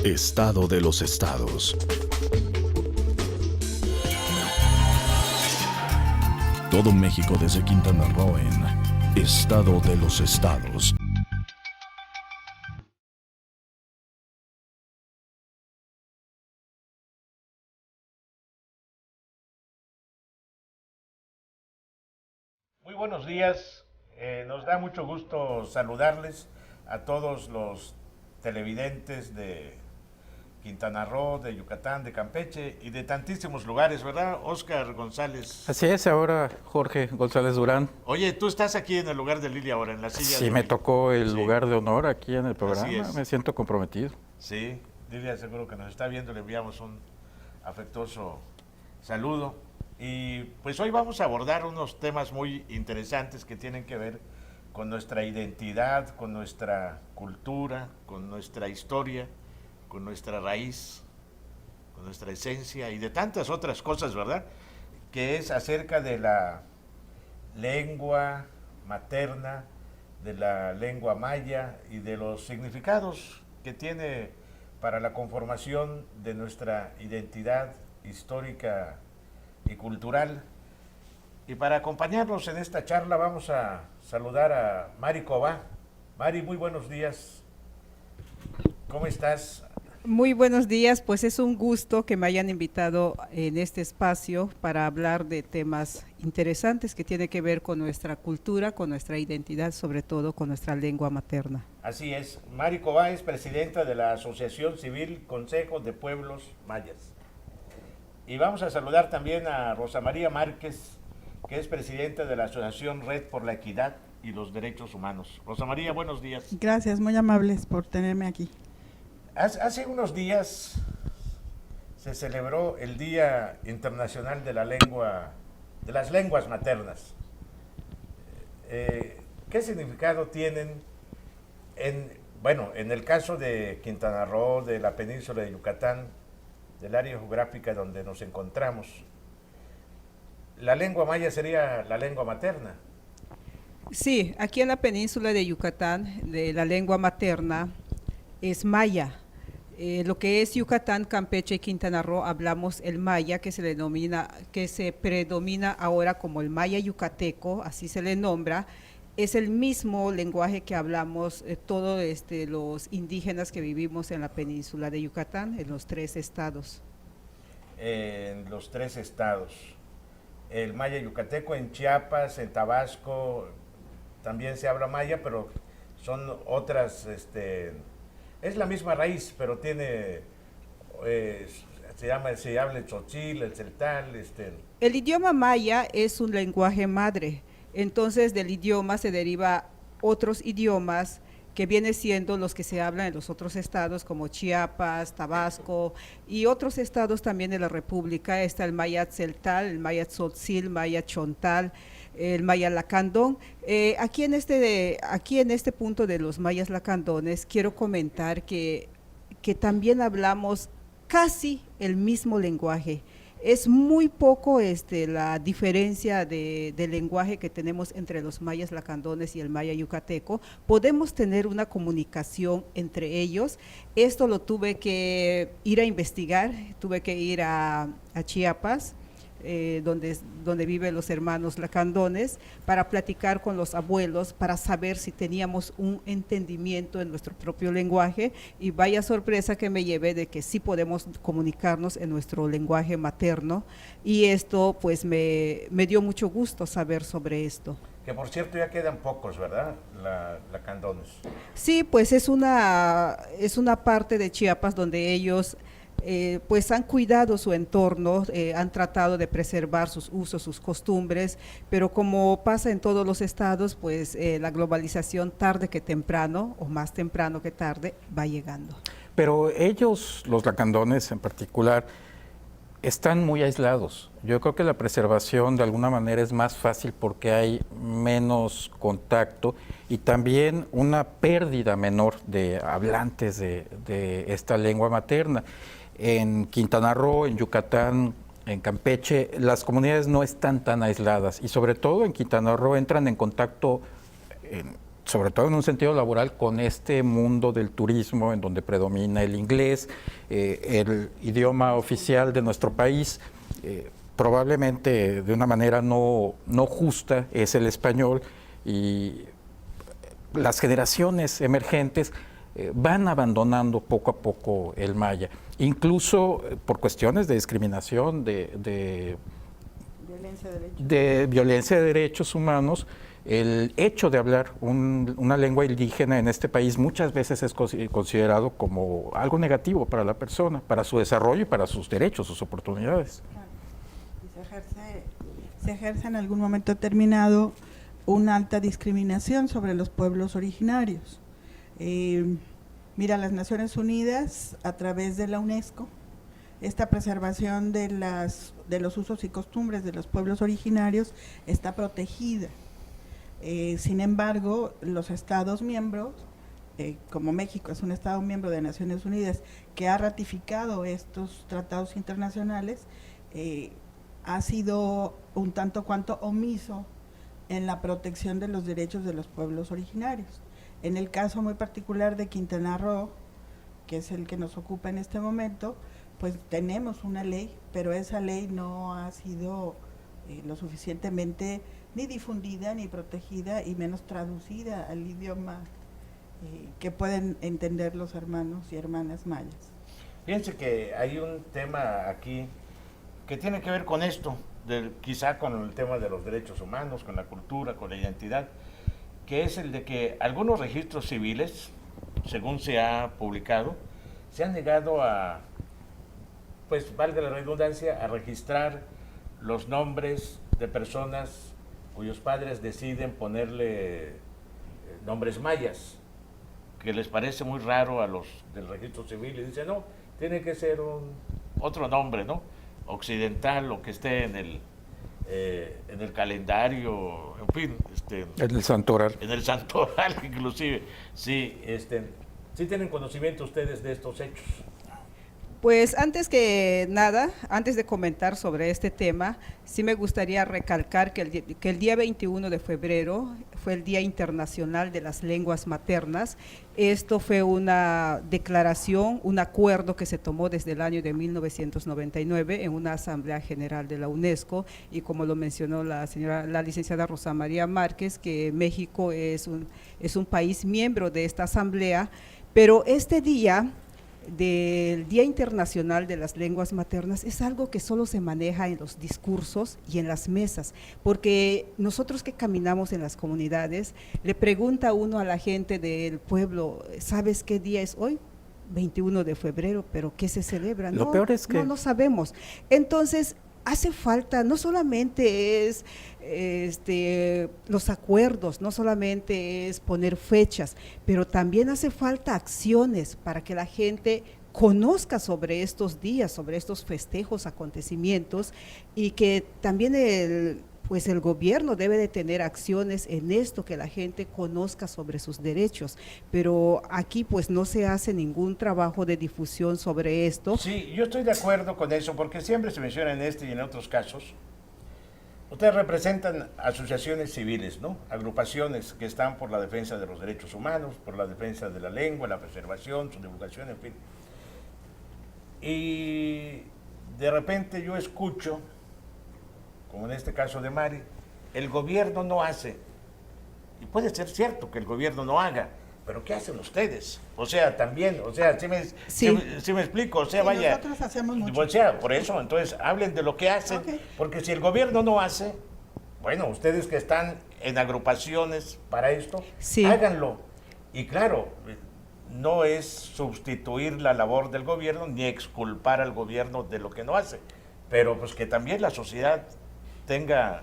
Estado de los estados. Todo México desde Quintana Roo en Estado de los estados. Muy buenos días, nos da mucho gusto saludarles a todos los televidentes de Quintana Roo, de Yucatán, de Campeche y de tantísimos lugares, ¿verdad? Óscar González. Así es, ahora Jorge González Durán. Oye, tú estás aquí en el lugar de Lili ahora, en la silla. Sí, me tocó el Sí. lugar de honor aquí en el programa, Así es. me siento comprometido. Sí, Lilia seguro que nos está viendo, le enviamos un afectuoso saludo. Y pues hoy vamos a abordar unos temas muy interesantes que tienen que ver con nuestra identidad, con nuestra cultura, con nuestra historia, con nuestra raíz, con nuestra esencia y de tantas otras cosas, ¿verdad? Que es acerca de la lengua materna, de la lengua maya y de los significados que tiene para la conformación de nuestra identidad histórica y cultural. Y para acompañarnos en esta charla vamos a saludar a Mari Cobá. Mari, muy buenos días. ¿Cómo estás? Muy buenos días, pues es un gusto que me hayan invitado en este espacio para hablar de temas interesantes que tienen que ver con nuestra cultura, con nuestra identidad, sobre todo con nuestra lengua materna. Así es, Mari Cobá es presidenta de la Asociación Civil Consejo de Pueblos Mayas. Y vamos a saludar también a Rosa María Márquez, que es presidenta de la Asociación Red por la Equidad y los Derechos Humanos. Rosa María, buenos días. Gracias, muy amables por tenerme aquí. Hace unos días se celebró el Día Internacional de la Lengua, de las Lenguas Maternas. ¿Qué significado tienen en el caso de Quintana Roo, de la península de Yucatán, del área geográfica donde nos encontramos? La lengua maya sería la lengua materna. Sí, aquí en la península de Yucatán, de la lengua materna es maya. Lo que es Yucatán, Campeche y Quintana Roo, hablamos el maya, que se predomina ahora como el maya yucateco, así se le nombra. Es el mismo lenguaje que hablamos todos los indígenas que vivimos en la península de Yucatán, en los 3 estados. En los 3 estados. El maya yucateco en Chiapas, en Tabasco, también se habla maya, pero son otras, es la misma raíz, pero tiene, se habla el tzotzil, el celtal. El idioma maya es un lenguaje madre, entonces del idioma se deriva otros idiomas que vienen siendo los que se hablan en los otros estados como Chiapas, Tabasco y otros estados también de la República. Está el maya celtal, el maya tzotzil, maya chontal, el maya lacandón. Aquí en este punto de los mayas lacandones quiero comentar que también hablamos casi el mismo lenguaje. Es muy poco la diferencia de lenguaje que tenemos entre los mayas lacandones y el maya yucateco. Podemos tener una comunicación entre ellos. Esto lo tuve que ir a investigar, tuve que ir a Chiapas, donde viven los hermanos lacandones, para platicar con los abuelos, para saber si teníamos un entendimiento en nuestro propio lenguaje, y vaya sorpresa que me llevé de que sí podemos comunicarnos en nuestro lenguaje materno, y esto pues me dio mucho gusto saber sobre esto. Que por cierto ya quedan pocos, ¿verdad? Lacandones. Sí, pues es una parte de Chiapas donde ellos pues han cuidado su entorno, han tratado de preservar sus usos, sus costumbres, pero como pasa en todos los estados, pues la globalización tarde que temprano, o más temprano que tarde, va llegando. Pero ellos, los lacandones en particular, están muy aislados. Yo creo que la preservación de alguna manera es más fácil porque hay menos contacto y también una pérdida menor de hablantes de esta lengua materna. En Quintana Roo, en Yucatán, en Campeche, las comunidades no están tan aisladas y sobre todo en Quintana Roo entran en contacto sobre todo en un sentido laboral, con este mundo del turismo en donde predomina el inglés, el idioma oficial de nuestro país, probablemente de una manera no justa es el español, y las generaciones emergentes van abandonando poco a poco el maya, incluso por cuestiones de discriminación, de violencia de derechos humanos. El hecho de hablar una lengua indígena en este país muchas veces es considerado como algo negativo para la persona, para su desarrollo y para sus derechos, sus oportunidades. Y se ejerce en algún momento determinado una alta discriminación sobre los pueblos originarios. Mira, las Naciones Unidas, a través de la UNESCO, esta preservación de los usos y costumbres de los pueblos originarios está protegida. Sin embargo, los Estados miembros, como México es un Estado miembro de Naciones Unidas que ha ratificado estos tratados internacionales, ha sido un tanto cuanto omiso en la protección de los derechos de los pueblos originarios. En el caso muy particular de Quintana Roo, que es el que nos ocupa en este momento, pues tenemos una ley, pero esa ley no ha sido lo suficientemente ni difundida, ni protegida, y menos traducida al idioma que pueden entender los hermanos y hermanas mayas. Fíjense que hay un tema aquí que tiene que ver con esto, quizá con el tema de los derechos humanos, con la cultura, con la identidad, que es el de que algunos registros civiles, según se ha publicado, se han negado a, pues valga la redundancia, a registrar los nombres de personas cuyos padres deciden ponerle nombres mayas, que les parece muy raro a los del registro civil, y dicen, no, tiene que ser otro nombre, ¿no? Occidental, o que esté en el calendario, en fin. En el santoral. En el santoral, inclusive. Sí, ¿sí tienen conocimiento ustedes de estos hechos? Pues antes que nada, antes de comentar sobre este tema, sí me gustaría recalcar que el día 21 de febrero fue el Día Internacional de las Lenguas Maternas. Esto fue una declaración, un acuerdo que se tomó desde el año de 1999 en una Asamblea General de la UNESCO, y como lo mencionó la licenciada Rosa María Márquez, que México es un país miembro de esta asamblea, pero este día del Día Internacional de las Lenguas Maternas es algo que solo se maneja en los discursos y en las mesas, porque nosotros que caminamos en las comunidades, le pregunta uno a la gente del pueblo, ¿sabes qué día es hoy? 21 de febrero, pero ¿qué se celebra? Lo peor es que… No sabemos. Entonces, hace falta, no solamente es los acuerdos, no solamente es poner fechas, pero también hace falta acciones para que la gente conozca sobre estos días, sobre estos festejos, acontecimientos, y que también el gobierno debe de tener acciones en esto, que la gente conozca sobre sus derechos, pero aquí pues no se hace ningún trabajo de difusión sobre esto. Sí, yo estoy de acuerdo con eso, porque siempre se menciona en este y en otros casos. Ustedes representan asociaciones civiles, ¿no? Agrupaciones que están por la defensa de los derechos humanos, por la defensa de la lengua, la preservación, su divulgación, en fin. Y de repente yo escucho, como en este caso de Mari, el gobierno no hace. Y puede ser cierto que el gobierno no haga, pero ¿qué hacen ustedes? O sea, también, o sea, sí me explico, o sea, sí, vaya. Nosotros hacemos mucho. O sea, por eso, entonces, hablen de lo que hacen, Okay. Porque si el gobierno no hace, bueno, ustedes que están en agrupaciones para esto, sí, háganlo. Y claro, no es sustituir la labor del gobierno, ni exculpar al gobierno de lo que no hace, pero pues que también la sociedad tenga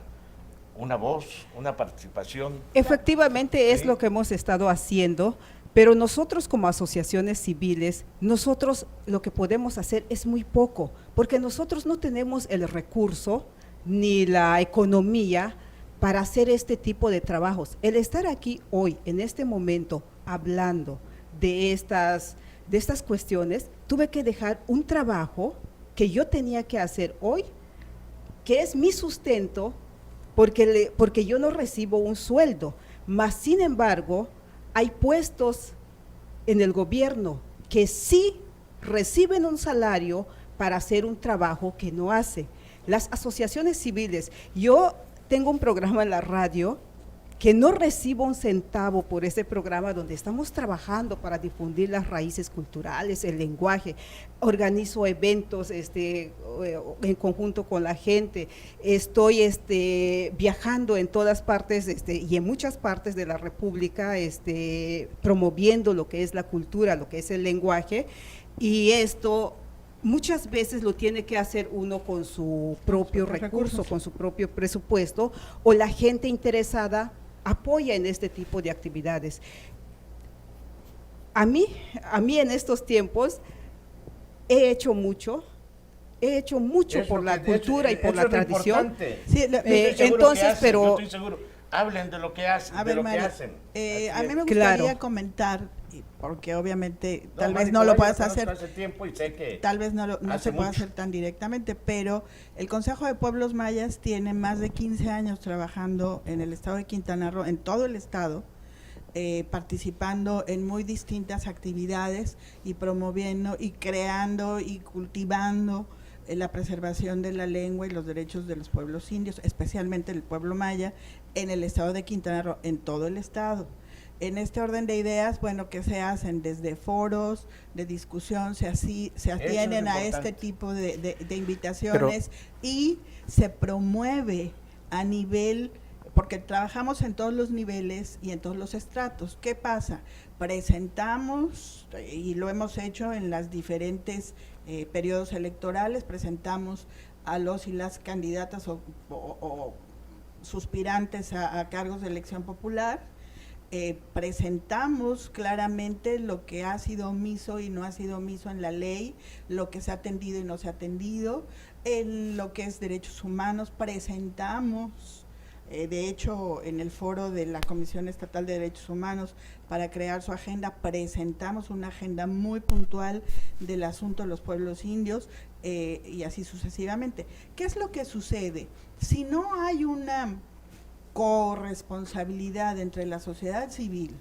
una voz, una participación. Efectivamente es lo que hemos estado haciendo, pero nosotros como asociaciones civiles, nosotros lo que podemos hacer es muy poco, porque nosotros no tenemos el recurso ni la economía para hacer este tipo de trabajos. El estar aquí hoy, en este momento, hablando de estas cuestiones, tuve que dejar un trabajo que yo tenía que hacer hoy, que es mi sustento, porque yo no recibo un sueldo, mas sin embargo, hay puestos en el gobierno que sí reciben un salario para hacer un trabajo que no hace. Las asociaciones civiles, yo tengo un programa en la radio que no recibo un centavo por ese programa donde estamos trabajando para difundir las raíces culturales, el lenguaje. Organizo eventos en conjunto con la gente, estoy viajando en todas partes y en muchas partes de la República promoviendo lo que es la cultura, lo que es el lenguaje, y esto muchas veces lo tiene que hacer uno con su propio recurso, con su propio presupuesto, o la gente interesada apoya en este tipo de actividades. A mí en estos tiempos he hecho mucho por la cultura y por la tradición. Sí, entonces, pero yo estoy seguro. Hablen de lo que hacen, a ver, Mari, hacen. A mí me gustaría comentar, porque obviamente tal vez no lo puedas hacer, hace tiempo y sé que tal vez no se puede hacer tan directamente, pero el Consejo de Pueblos Mayas tiene más de 15 años trabajando en el estado de Quintana Roo, en todo el estado, participando en muy distintas actividades y promoviendo y creando y cultivando la preservación de la lengua y los derechos de los pueblos indios, especialmente el pueblo maya, en el estado de Quintana Roo, en todo el estado. En este orden de ideas, bueno, que se hacen desde foros de discusión, se atienden a este tipo de invitaciones, y se promueve a nivel, porque trabajamos en todos los niveles y en todos los estratos. ¿Qué pasa? Presentamos, y lo hemos hecho en las diferentes periodos electorales, presentamos a los y las candidatas o suspirantes a cargos de elección popular, presentamos claramente lo que ha sido omiso y no ha sido omiso en la ley, lo que se ha atendido y no se ha atendido, en lo que es derechos humanos, presentamos, de hecho, en el foro de la Comisión Estatal de Derechos Humanos, para crear su agenda, presentamos una agenda muy puntual del asunto de los pueblos indios, y así sucesivamente. ¿Qué es lo que sucede? Si no hay una corresponsabilidad entre la sociedad civil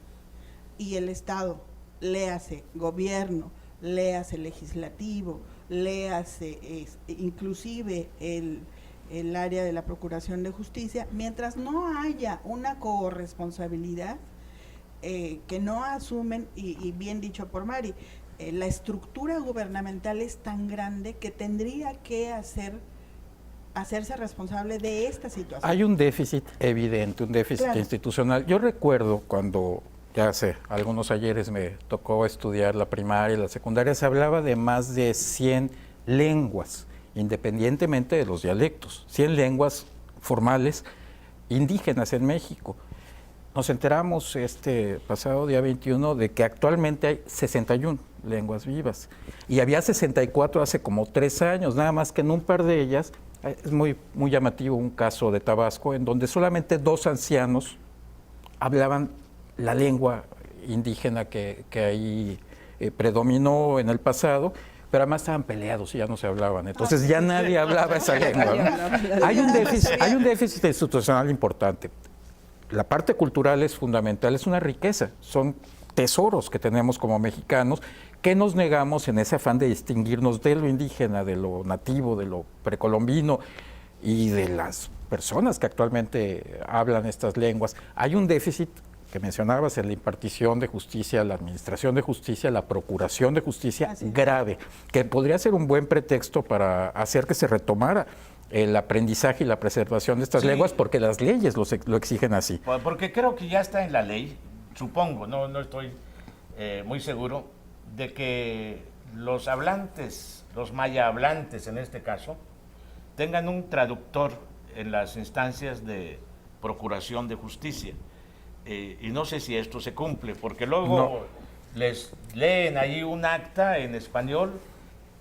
y el Estado, léase gobierno, léase legislativo, léase inclusive el área de la Procuración de Justicia, mientras no haya una corresponsabilidad que no asumen, y bien dicho por Mari, la estructura gubernamental es tan grande que tendría que hacerse responsable de esta situación. Hay un déficit evidente, un déficit institucional. Yo recuerdo cuando, ya hace algunos ayeres me tocó estudiar la primaria y la secundaria, se hablaba de más de 100 lenguas, independientemente de los dialectos, 100 lenguas formales indígenas en México. Nos enteramos este pasado día 21 de que actualmente hay 61 lenguas vivas y había 64 hace como 3 años, nada más que en un par de ellas, es muy llamativo un caso de Tabasco en donde solamente 2 ancianos hablaban la lengua indígena que ahí predominó en el pasado, pero además estaban peleados y ya no se hablaban, entonces ya nadie hablaba esa lengua, ¿no? Hay un déficit institucional importante. La parte cultural es fundamental, es una riqueza, son tesoros que tenemos como mexicanos, que nos negamos en ese afán de distinguirnos de lo indígena, de lo nativo, de lo precolombino y de las personas que actualmente hablan estas lenguas. Hay un déficit que mencionabas en la impartición de justicia, la administración de justicia, la procuración de justicia grave, que podría ser un buen pretexto para hacer que se retomara el aprendizaje y la preservación de estas lenguas, porque las leyes lo exigen así. Porque creo que ya está en la ley, supongo, no estoy muy seguro, de que los hablantes, los maya hablantes en este caso, tengan un traductor en las instancias de procuración de justicia. Y no sé si esto se cumple, porque luego les leen ahí un acta en español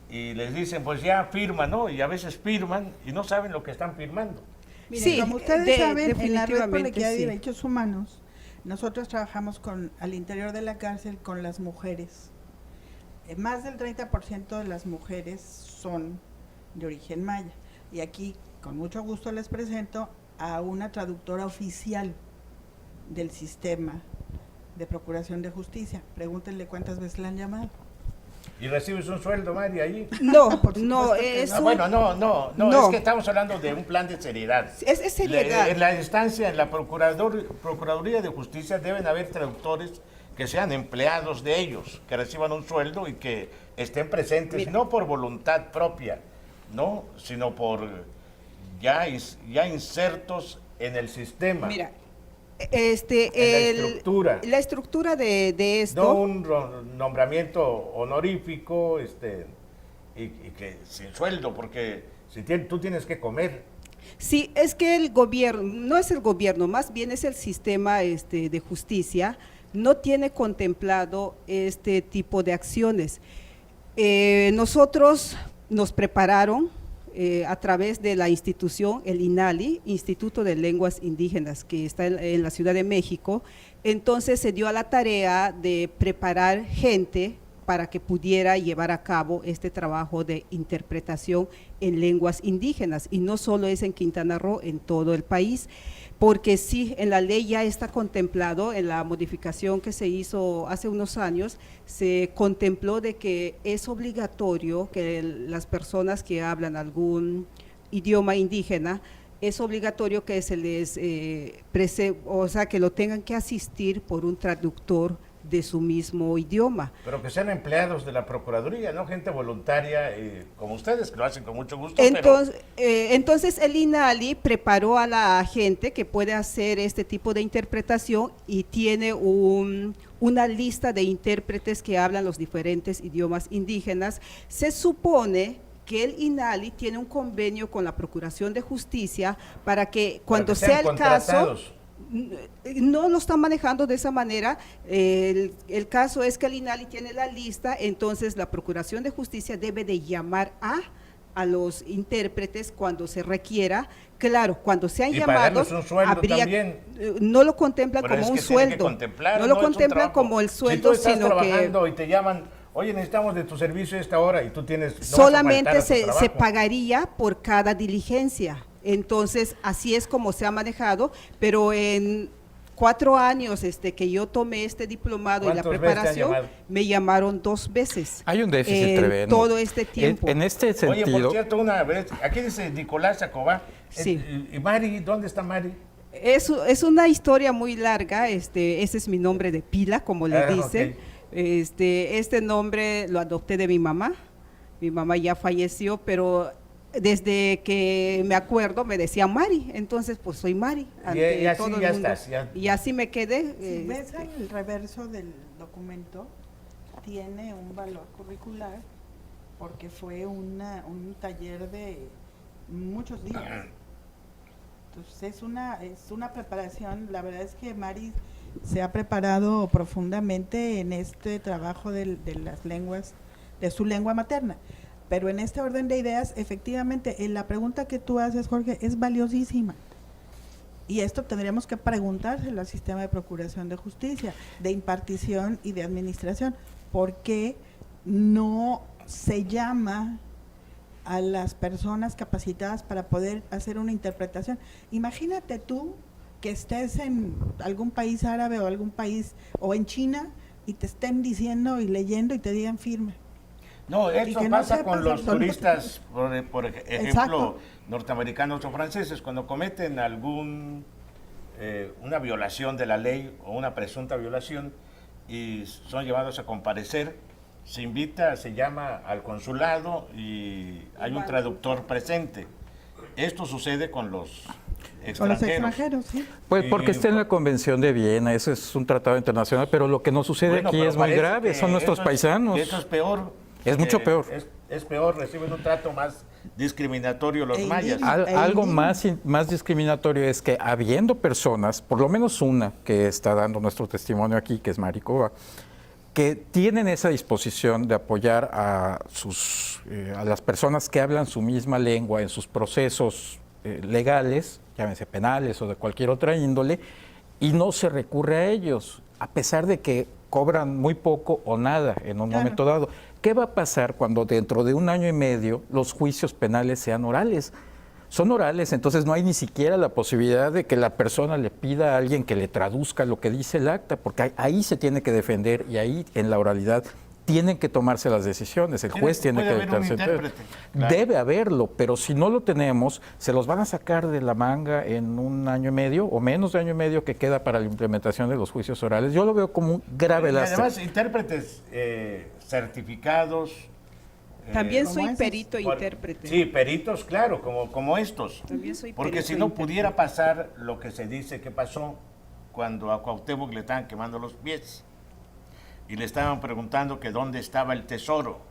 y les dicen, pues ya firman, ¿no? Y a veces firman y no saben lo que están firmando. Miren, sí, como ustedes saben, en la Red por la Equidad de sí. Derechos Humanos, nosotros trabajamos al interior de la cárcel con las mujeres. Más del 30% de las mujeres son de origen maya. Y aquí, con mucho gusto, les presento a una traductora oficial del sistema de Procuración de Justicia. Pregúntenle cuántas veces le han llamado. ¿Y recibes un sueldo, Mari, ahí? No, Por no, supuesto que es no. un- Bueno, no, No. es que estamos hablando de un plan de seriedad. es seriedad. En la instancia, en la Procuraduría de Justicia deben haber traductores que sean empleados de ellos, que reciban un sueldo y que estén presentes, Mira. no por voluntad propia, no, sino por ya insertos en el sistema. Mira, En la estructura. la estructura de esto. No un nombramiento honorífico y que sin sueldo, porque tú tienes que comer. Sí, es que el gobierno, no es el gobierno, más bien es el sistema de justicia, no tiene contemplado este tipo de acciones. Nosotros nos prepararon a través de la institución, el INALI, Instituto de Lenguas Indígenas, que está en la Ciudad de México. Entonces se dio a la tarea de preparar gente para que pudiera llevar a cabo este trabajo de interpretación en lenguas indígenas, y no solo es en Quintana Roo, en todo el país, porque sí, en la ley ya está contemplado, en la modificación que se hizo hace unos años, se contempló de que es obligatorio que las personas que hablan algún idioma indígena, es obligatorio que se les, o sea, que lo tengan que asistir por un traductor de su mismo idioma. Pero que sean empleados de la Procuraduría, no gente voluntaria como ustedes, que lo hacen con mucho gusto. Entonces el INALI preparó a la gente que puede hacer este tipo de interpretación y tiene una lista de intérpretes que hablan los diferentes idiomas indígenas. Se supone que el INALI tiene un convenio con la Procuración de Justicia para que cuando sea el caso… No lo están manejando de esa manera. El caso es que el INALI tiene la lista, entonces la Procuración de Justicia debe de llamar a los intérpretes cuando se requiera. Claro, cuando sean y llamados, pagarles un sueldo también. No lo contemplan Pero como es un que tienen que sueldo, contemplar, no lo es un contemplan trabajo. como el Si sueldo, tú estás sino trabajando que y te llaman, oye, necesitamos de tu servicio a esta hora, y tú tienes… no vas a solamente faltar a tu se trabajo. pagaría por cada diligencia. Entonces, así es como se ha manejado, pero en 4 años que yo tomé este diplomado y la ¿Cuántas veces te han preparación, llamado? me llamaron 2 veces. Hay un déficit en tremendo. todo este tiempo. En este Oye, sentido, por cierto, una vez, aquí dice Nicolás Acobá. Sí. ¿Y Mari? ¿Dónde está Mari? Es una historia muy larga, ese es mi nombre de pila, como le dicen. Ok. Este nombre lo adopté de mi mamá ya falleció, pero desde que me acuerdo me decían Mari, entonces pues soy Mari. ante Y así todo el ya mundo. estás, ya. Y así me quedé. Si ves el reverso del documento, tiene un valor curricular porque fue un taller de muchos días. Entonces es una preparación, la verdad es que Mari se ha preparado profundamente en este trabajo de las lenguas, de su lengua materna. Pero en este orden de ideas, efectivamente, la pregunta que tú haces, Jorge, es valiosísima. Y esto tendríamos que preguntárselo al sistema de procuración de justicia, de impartición y de administración. ¿Por qué no se llama a las personas capacitadas para poder hacer una interpretación? Imagínate tú que estés en algún país árabe o algún país, o en China, y te estén diciendo y leyendo y te digan firme. No, Y eso que no pasa sepas con los absolutamente. turistas, por ejemplo, Exacto. norteamericanos o franceses, cuando cometen una violación de la ley o una presunta violación y son llevados a comparecer, se llama al consulado y hay un traductor presente. Esto sucede con los Con los extranjeros. extranjeros, sí. pues porque Y- está en la Convención de Viena, eso es un tratado internacional, pero lo que nos sucede Bueno, aquí pero es muy parece grave, que son nuestros eso es- paisanos. Eso es peor. Es mucho peor. Es peor, reciben un trato más discriminatorio los mayas. indígena. Algo más discriminatorio es que habiendo personas, por lo menos una que está dando nuestro testimonio aquí, que es Mari Cova, que tienen esa disposición de apoyar a las personas que hablan su misma lengua en sus procesos legales, llámense penales o de cualquier otra índole, y no se recurre a ellos, a pesar de que cobran muy poco o nada en un Claro. momento dado. ¿Qué va a pasar cuando dentro de 1 año y medio los juicios penales sean orales? son orales, entonces no hay ni siquiera la posibilidad de que la persona le pida a alguien que le traduzca lo que dice el acta, porque ahí se tiene que defender y ahí en la oralidad tienen que tomarse las decisiones, el juez tiene que dictar sentencia. Claro. Debe haberlo, pero si no lo tenemos, se los van a sacar de la manga en un año y medio o menos de año y medio que queda para la implementación de los juicios orales. Yo lo veo como un grave Y lastre. además, intérpretes certificados. También ¿Cómo soy esos? perito e intérprete. Sí, peritos, claro, como estos. También soy Porque perito si e no intérprete. pudiera pasar lo que se dice que pasó cuando a Cuauhtémoc le estaban quemando los pies y le estaban preguntando que dónde estaba el tesoro.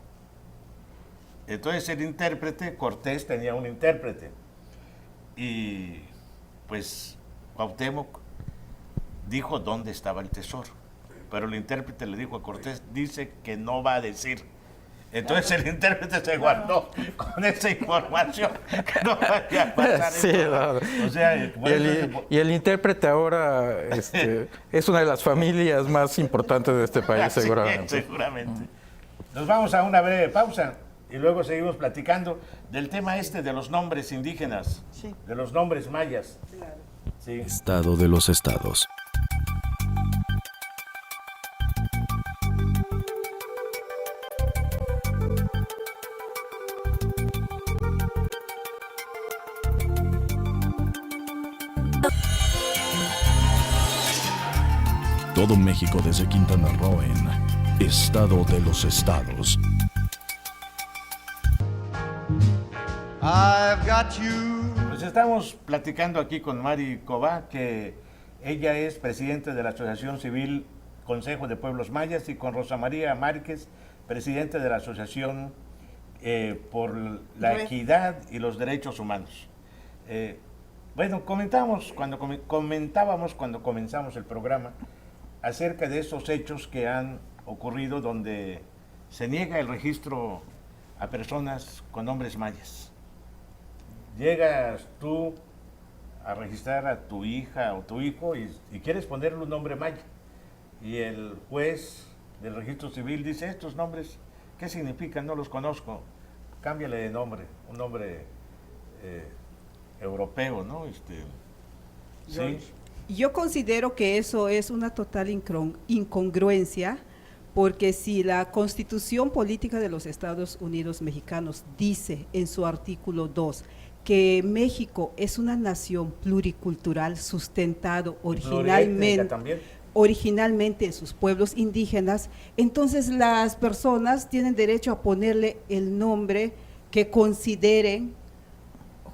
Entonces el intérprete, Cortés tenía un intérprete y pues Cuauhtémoc dijo dónde estaba el tesoro, pero el intérprete le dijo a Cortés, dice que no va a decir. Entonces el intérprete se guardó con esa información que no vaya a pasar Sí, esto. no. O sea, Y el intérprete ahora es una de las familias más importantes de este país, sí, seguramente. seguramente. Nos vamos a una breve pausa y luego seguimos platicando del tema de los nombres indígenas, Sí. de los nombres mayas. Sí. Estado de los estados. Todo México desde Quintana Roo en Estado de los estados. I've got you. Pues estamos platicando aquí con Mari Cobá, que ella es presidente de la Asociación Civil Consejo de Pueblos Mayas, y con Rosa María Márquez, presidente de la Asociación por la Equidad y los Derechos Humanos. Bueno, comentábamos cuando comenzamos el programa acerca de esos hechos que han ocurrido donde se niega el registro a personas con nombres mayas. Llegas tú a registrar a tu hija o tu hijo y quieres ponerle un nombre maya. Y el juez del registro civil dice, estos nombres, ¿qué significan? No los conozco. Cámbiale de nombre, un nombre europeo, ¿no? Sí. Yo considero que eso es una total incongruencia, porque si la Constitución Política de los Estados Unidos Mexicanos dice en su artículo 2 que México es una nación pluricultural sustentado originalmente en sus pueblos indígenas, entonces las personas tienen derecho a ponerle el nombre que consideren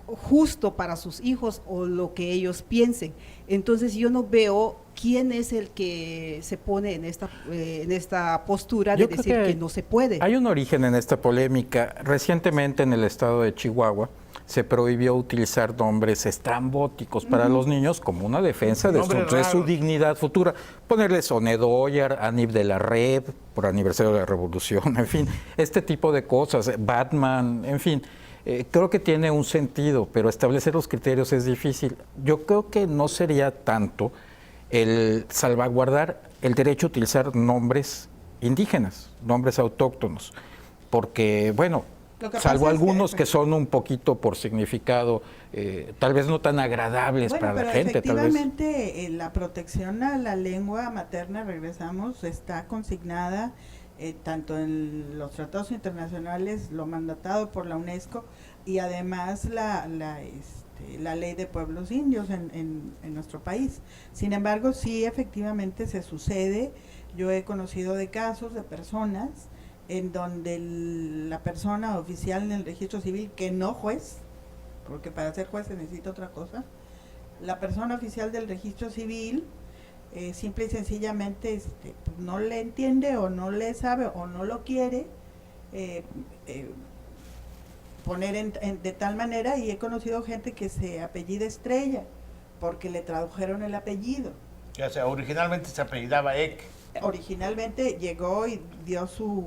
justo para sus hijos o lo que ellos piensen. Entonces yo no veo quién es el que se pone en esta postura de Yo creo decir que no se puede. Hay un origen en esta polémica. Recientemente en el estado de Chihuahua se prohibió utilizar nombres estrambóticos para los niños como una defensa de su dignidad futura. Ponerles Sonedoyar, Anib de la Red, por aniversario de la Revolución, en fin, este tipo de cosas, Batman, en fin. Creo que tiene un sentido, pero establecer los criterios es difícil. Yo creo que no sería tanto el salvaguardar el derecho a utilizar nombres indígenas, nombres autóctonos, porque, bueno, salvo algunos que son un poquito por significado, tal vez no tan agradables para la gente. Efectivamente, la protección a la lengua materna, regresamos, está consignada tanto en los tratados internacionales, lo mandatado por la UNESCO, y además la ley de pueblos indios en nuestro país. Sin embargo, sí, efectivamente se sucede. Yo he conocido de casos de personas en donde la persona oficial en el registro civil, que no juez, porque para ser juez se necesita otra cosa, la persona oficial del registro civil simple y sencillamente pues no le entiende o no le sabe o no lo quiere poner de tal manera, y he conocido gente que se apellida Estrella porque le tradujeron el apellido. O sea, originalmente se apellidaba Eck. Originalmente llegó y dio su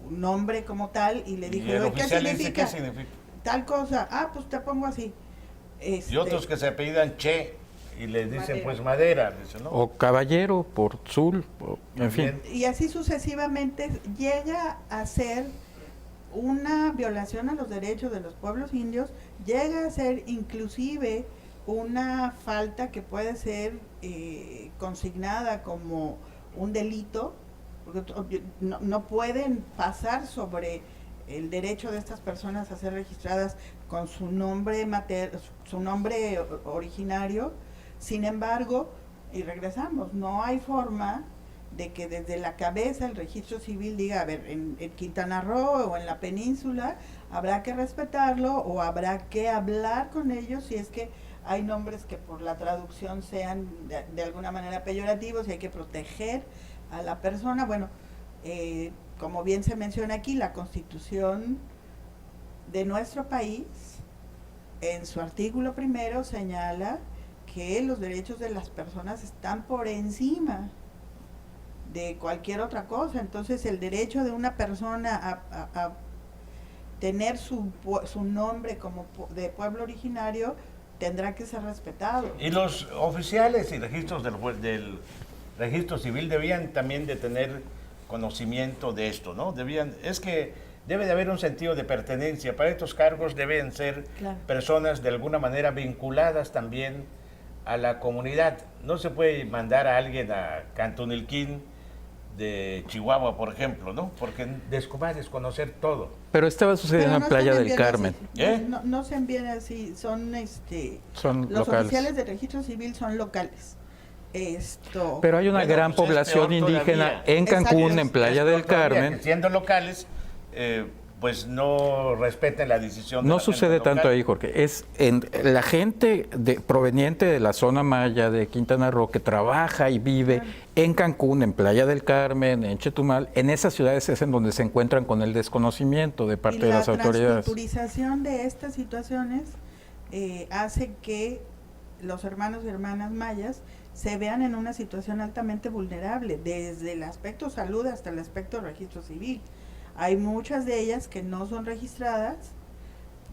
nombre como tal y le dijo, Y el ¿qué oficial dice, significa? ¿qué significa? Tal cosa. Ah, pues te pongo así. Y otros que se apellidan Che y le dicen pues Madera, dice, ¿no? O Caballero por Zul, en fin. Y así sucesivamente llega a ser una violación a los derechos de los pueblos indios, llega a ser inclusive una falta que puede ser consignada como un delito, porque no pueden pasar sobre el derecho de estas personas a ser registradas con su nombre su nombre originario. Sin embargo, y regresamos, no hay forma de que desde la cabeza el registro civil diga, a ver, en Quintana Roo o en la península habrá que respetarlo o habrá que hablar con ellos si es que hay nombres que por la traducción sean de alguna manera peyorativos y hay que proteger a la persona. Bueno, como bien se menciona aquí, la Constitución de nuestro país, en su artículo 1, señala que los derechos de las personas están por encima de cualquier otra cosa. Entonces, el derecho de una persona a tener su nombre como de pueblo originario tendrá que ser respetado. Y los oficiales y registros del registro civil debían también de tener conocimiento de esto, ¿no? Es que debe de haber un sentido de pertenencia. Para estos cargos deben ser personas de alguna manera vinculadas también a la comunidad. No se puede mandar a alguien a Cantunilquín de Chihuahua, por ejemplo, ¿no? Porque va a desconocer todo. Pero estaba sucediendo en Playa del Carmen. No se envían así, son son los locales. Oficiales de registro civil son locales. Pero hay una gran población indígena en Cancún, en Playa del Carmen. Siendo locales, pues no respeten la decisión. No sucede tanto ahí, Jorge. Es la gente proveniente de la zona maya de Quintana Roo que trabaja y vive en Cancún, en Playa del Carmen, en Chetumal. En esas ciudades es en donde se encuentran con el desconocimiento de parte de las autoridades. La transculturización de estas situaciones hace que los hermanos y hermanas mayas se vean en una situación altamente vulnerable, desde el aspecto salud hasta el aspecto registro civil. Hay muchas de ellas que no son registradas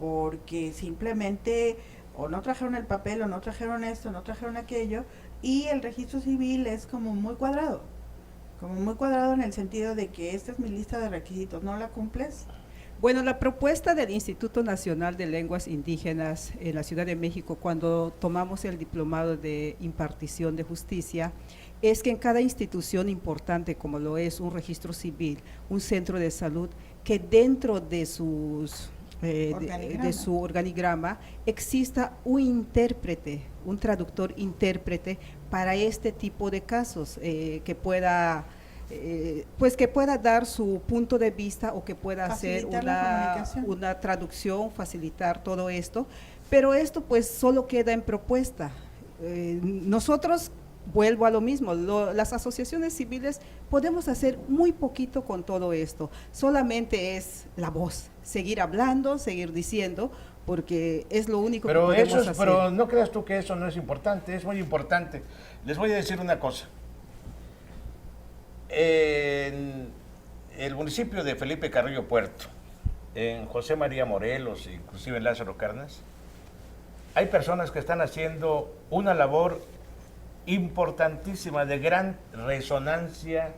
porque simplemente o no trajeron el papel, o no trajeron esto, no trajeron aquello, y el registro civil es como muy cuadrado en el sentido de que esta es mi lista de requisitos, ¿no la cumples? Bueno, la propuesta del Instituto Nacional de Lenguas Indígenas en la Ciudad de México, cuando tomamos el diplomado de impartición de justicia, es que en cada institución importante, como lo es un registro civil, un centro de salud, que dentro de sus de su organigrama exista un intérprete, un traductor intérprete para este tipo de casos, que pueda dar su punto de vista o que pueda hacer una traducción, facilitar todo esto, pero esto pues solo queda en propuesta. Nosotros, vuelvo a lo mismo, las asociaciones civiles podemos hacer muy poquito con todo esto, solamente es la voz, seguir hablando, seguir diciendo, porque es lo único que podemos hacer. Pero no creas tú que eso no es importante, es muy importante. Les voy a decir una cosa. En el municipio de Felipe Carrillo Puerto, en José María Morelos, inclusive en Lázaro Cárdenas, hay personas que están haciendo una labor importantísima, de gran resonancia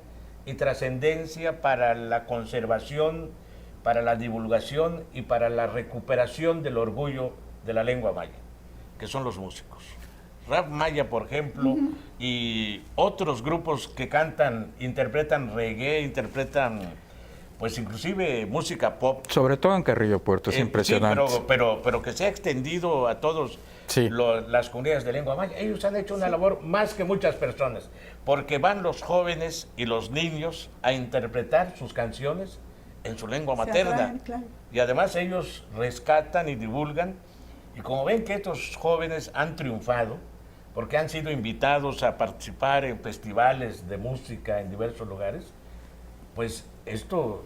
y trascendencia para la conservación, para la divulgación y para la recuperación del orgullo de la lengua maya, que son los músicos. Rap Maya, por ejemplo, y otros grupos que cantan, interpretan reggae, interpretan, pues inclusive música pop. Sobre todo en Carrillo Puerto, es impresionante. Sí, pero que se ha extendido a todos las comunidades de lengua maya. Ellos han hecho una labor más que muchas personas, porque van los jóvenes y los niños a interpretar sus canciones en su lengua materna. Y además ellos rescatan y divulgan. Y como ven que estos jóvenes han triunfado, porque han sido invitados a participar en festivales de música en diversos lugares, pues esto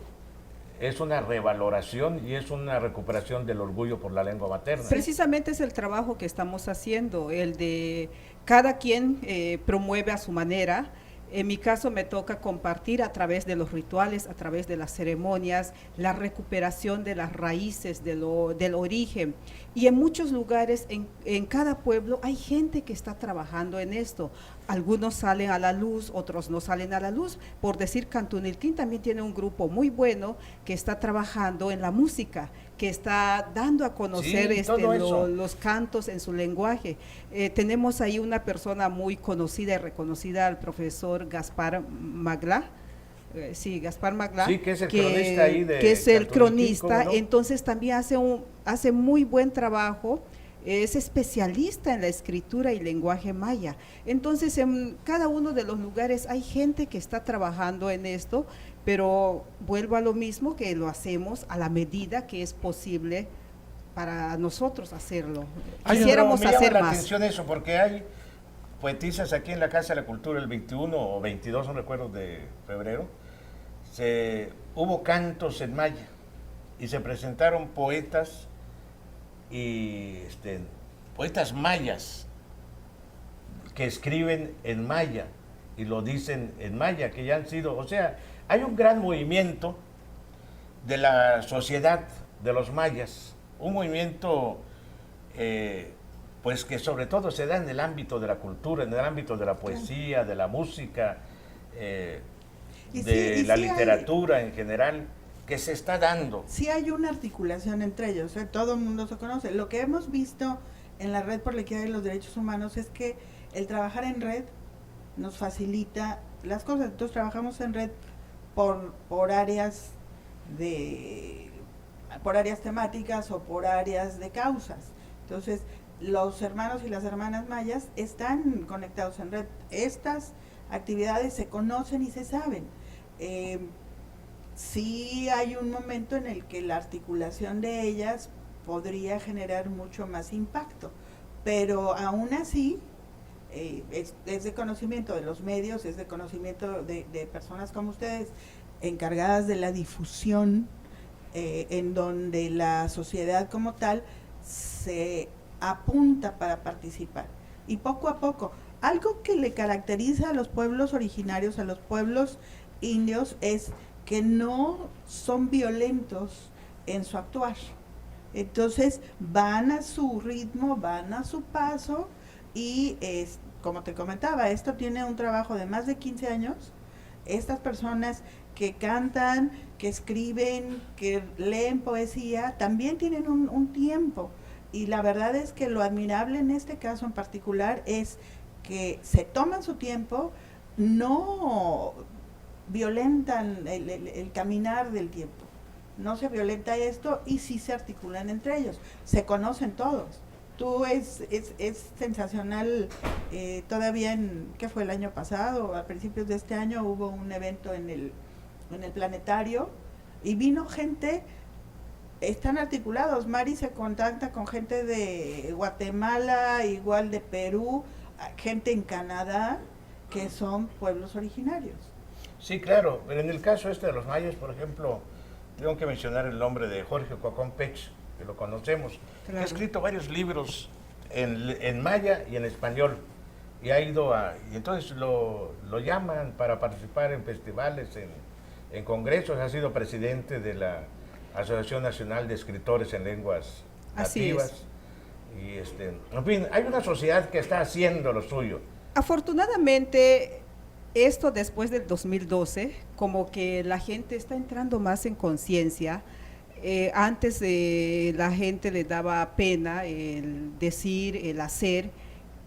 es una revaloración y es una recuperación del orgullo por la lengua materna. Precisamente es el trabajo que estamos haciendo, el de cada quien promueve a su manera. En mi caso me toca compartir a través de los rituales, a través de las ceremonias, la recuperación de las raíces, del origen. Y en muchos lugares, en cada pueblo, hay gente que está trabajando en esto. algunos salen a la luz, otros no salen a la luz. Por decir, Cantunilquín también tiene un grupo muy bueno que está trabajando en la música, que está dando a conocer Sí, todo eso. los cantos en su lenguaje. Tenemos ahí una persona muy conocida y reconocida, el profesor Gaspar Maglá. Sí, Gaspar Maglá, Sí, que es el cronista ahí de que es el Cantunilquín, cronista, ¿cómo no? entonces también hace muy buen trabajo. Es especialista en la escritura y lenguaje maya. Entonces, en cada uno de los lugares hay gente que está trabajando en esto, pero vuelvo a lo mismo, que lo hacemos a la medida que es posible para nosotros hacerlo. Quisiéramos Me llama hacer la más. atención eso, porque hay poetisas aquí en la Casa de la Cultura el 21 o 22, no recuerdo, de febrero. Hubo cantos en maya y se presentaron poetas y poetas mayas que escriben en maya y lo dicen en maya, que ya han sido, o sea, hay un gran movimiento de la sociedad de los mayas, un movimiento pues que sobre todo se da en el ámbito de la cultura, en el ámbito de la poesía, de la música, de la literatura en general, que se está dando. Sí hay una articulación entre ellos, todo el mundo se conoce. Lo que hemos visto en la Red por la Equidad y los Derechos Humanos es que el trabajar en red nos facilita las cosas. Entonces trabajamos en red por áreas temáticas o por áreas de causas. Entonces los hermanos y las hermanas mayas están conectados en red. Estas actividades se conocen y se saben. Sí hay un momento en el que la articulación de ellas podría generar mucho más impacto, pero aún así es de conocimiento de los medios, es de conocimiento de personas como ustedes, encargadas de la difusión, en donde la sociedad como tal se apunta para participar. Y poco a poco, algo que le caracteriza a los pueblos originarios, a los pueblos indios, es que no son violentos en su actuar. Entonces van a su ritmo, van a su paso y como te comentaba, esto tiene un trabajo de más de 15 años. Estas personas que cantan, que escriben, que leen poesía, también tienen un tiempo. Y la verdad es que lo admirable en este caso en particular es que se toman su tiempo, no violentan el caminar del tiempo, no se violenta esto y sí se articulan entre ellos, se conocen todos. Es sensacional, todavía ¿qué fue el año pasado? A principios de este año hubo un evento en el planetario y vino gente, están articulados. Mari se contacta con gente de Guatemala, igual de Perú, gente en Canadá, que son pueblos originarios. Sí, claro, pero en el caso de los mayas, por ejemplo, tengo que mencionar el nombre de Jorge Coacón Pech, que lo conocemos, que ha escrito varios libros en maya y en español, y ha ido y entonces lo llaman para participar en festivales, en congresos, ha sido presidente de la Asociación Nacional de Escritores en Lenguas Nativas. Y en fin, hay una sociedad que está haciendo lo suyo. Afortunadamente, esto después del 2012, como que la gente está entrando más en conciencia. Antes la gente le daba pena el decir, el hacer,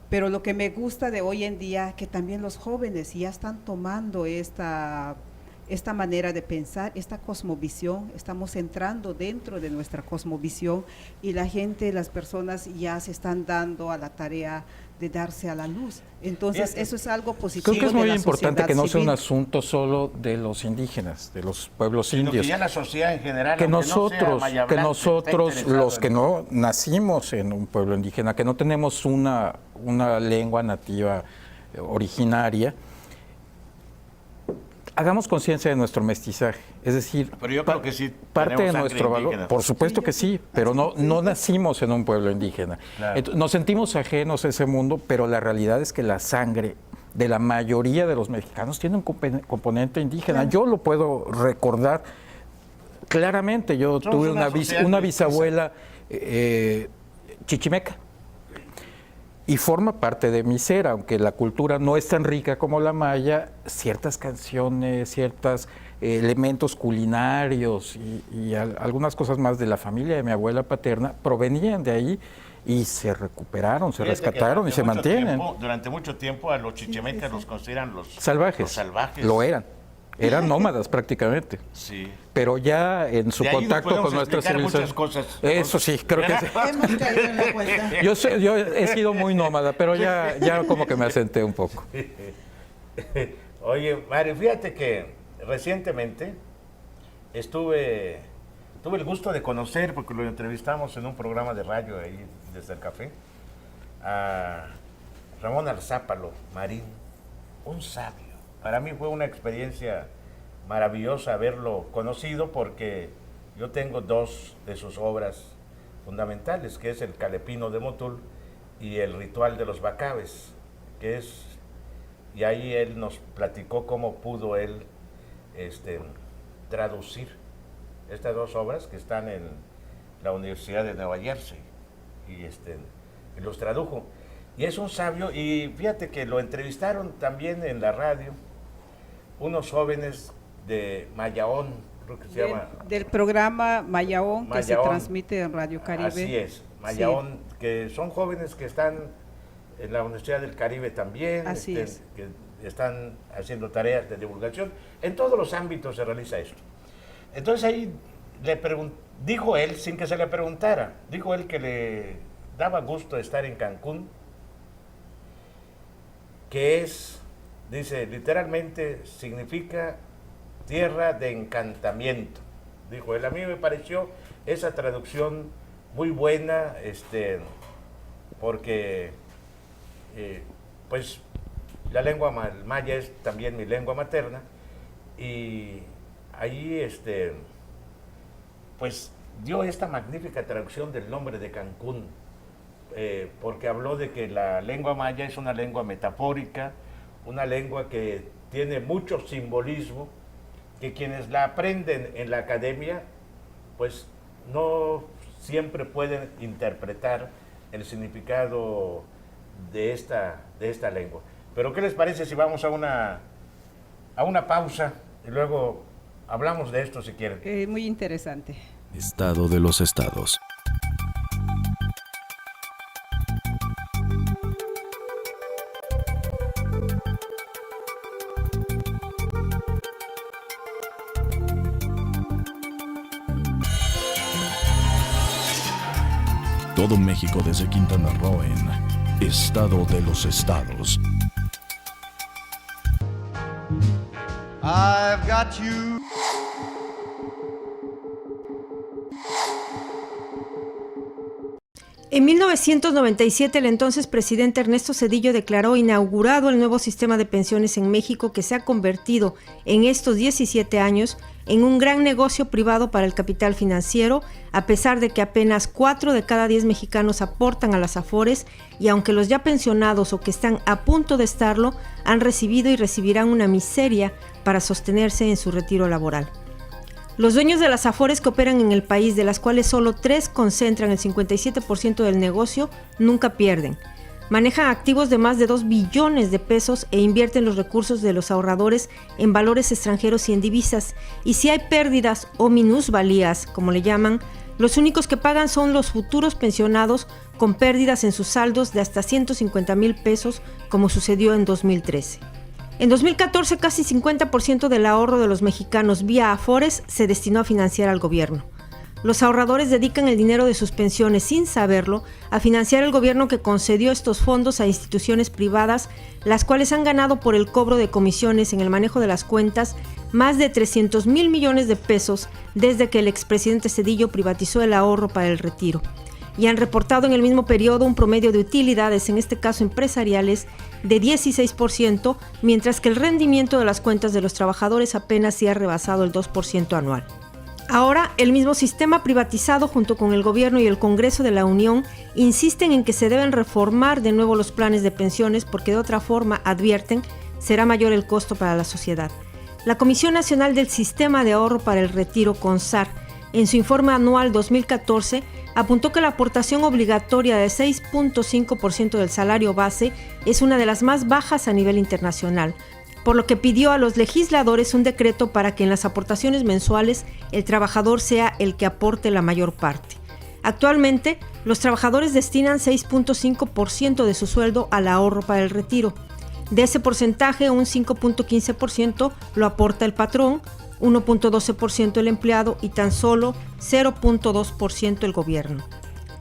pero lo que me gusta de hoy en día, que también los jóvenes ya están tomando esta manera de pensar, esta cosmovisión, estamos entrando dentro de nuestra cosmovisión y la gente, las personas ya se están dando a la tarea de darse a la luz. Entonces, eso es algo positivo. Creo que es muy de la importante sociedad que no sea un civil. asunto solo de los indígenas, de los pueblos Sino indios. que ya la sociedad en general, Que aunque no sea nosotros, maya blanca, está interesado los que en- no nacimos en un pueblo indígena, que no tenemos una lengua nativa originaria, hagamos conciencia de nuestro mestizaje. Es decir, Pero yo creo que sí parte de tenemos sangre nuestro valor, indígena. por supuesto que sí, pero no nacimos en un pueblo indígena. Claro. Nos sentimos ajenos a ese mundo, pero la realidad es que la sangre de la mayoría de los mexicanos tiene un componente indígena. Claro. Yo lo puedo recordar claramente. Yo Somos tuve una sociedad una mestiza. bisabuela chichimeca. y forma parte de mi ser, aunque la cultura no es tan rica como la maya, ciertas canciones, ciertos elementos culinarios y algunas cosas más de la familia de mi abuela paterna provenían de ahí y se recuperaron, se Fíjate rescataron y se mantienen. Durante mucho tiempo a los chichimecas los consideran los Salvajes. Los salvajes. Lo eran. Eran nómadas prácticamente. Sí. Pero ya en su De ahí nos contacto podemos con nuestra explicar civilización. muchas cosas. Eso sí, creo que sí. Hemos caído en la cuenta. Yo he sido muy nómada, pero ya como que me asenté un poco. Oye, Mario, fíjate que recientemente tuve el gusto de conocer, porque lo entrevistamos en un programa de radio ahí desde el café, a Ramón Arzápalo Marín, un sabio. Para mí fue una experiencia maravillosa haberlo conocido, porque yo tengo dos de sus obras fundamentales, que es el Calepino de Motul y el Ritual de los Bacabes, y ahí él nos platicó cómo pudo él traducir estas dos obras que están en la Universidad de Nueva Jersey, y los tradujo. Y es un sabio, y fíjate que lo entrevistaron también en la radio unos jóvenes de Mayaón, creo que se llama. Del programa Mayaón, que se Mayaón. transmite en Radio Caribe. Así es, Mayaón, que son jóvenes que están en la Universidad del Caribe también, Así es. que están haciendo tareas de divulgación. En todos los ámbitos se realiza esto. Entonces ahí dijo él, sin que se le preguntara, dijo él que le daba gusto estar en Cancún, que dice, literalmente significa tierra de encantamiento. Dijo él, a mí me pareció esa traducción muy buena, porque pues la lengua maya es también mi lengua materna, y ahí pues dio esta magnífica traducción del nombre de Cancún, porque habló de que la lengua maya es una lengua metafórica, una lengua que tiene mucho simbolismo, que quienes la aprenden en la academia, pues no siempre pueden interpretar el significado de esta lengua. Pero ¿qué les parece si vamos a una pausa y luego hablamos de esto si quieren? Muy interesante. Estado de los estados. Todo México desde Quintana Roo en Estado de los Estados. I've got you. En 1997, el entonces presidente Ernesto Zedillo declaró inaugurado el nuevo sistema de pensiones en México, que se ha convertido en estos 17 años en un gran negocio privado para el capital financiero, a pesar de que apenas 4 de cada 10 mexicanos aportan a las AFORES, y aunque los ya pensionados o que están a punto de estarlo han recibido y recibirán una miseria para sostenerse en su retiro laboral. Los dueños de las AFORES que operan en el país, de las cuales solo 3 concentran el 57% del negocio, nunca pierden. Manejan activos de más de 2 billones de pesos e invierten los recursos de los ahorradores en valores extranjeros y en divisas. Y si hay pérdidas o minusvalías, como le llaman, los únicos que pagan son los futuros pensionados, con pérdidas en sus saldos de hasta 150,000 pesos, como sucedió en 2013. En 2014, casi 50% del ahorro de los mexicanos vía AFORES se destinó a financiar al gobierno. Los ahorradores dedican el dinero de sus pensiones, sin saberlo, a financiar el gobierno, que concedió estos fondos a instituciones privadas, las cuales han ganado por el cobro de comisiones en el manejo de las cuentas más de 300,000 millones de pesos desde que el expresidente Zedillo privatizó el ahorro para el retiro. Y han reportado en el mismo periodo un promedio de utilidades, en este caso empresariales, de 16%, mientras que el rendimiento de las cuentas de los trabajadores apenas se ha rebasado el 2% anual. Ahora, el mismo sistema privatizado, junto con el gobierno y el Congreso de la Unión, insisten en que se deben reformar de nuevo los planes de pensiones, porque de otra forma, advierten, será mayor el costo para la sociedad. La Comisión Nacional del Sistema de Ahorro para el Retiro, CONSAR, en su informe anual 2014, apuntó que la aportación obligatoria de 6.5% del salario base es una de las más bajas a nivel internacional, por lo que pidió a los legisladores un decreto para que en las aportaciones mensuales el trabajador sea el que aporte la mayor parte. Actualmente, los trabajadores destinan 6.5% de su sueldo al ahorro para el retiro. De ese porcentaje, un 5.15% lo aporta el patrón, 1.12% el empleado y tan solo 0.2% el gobierno.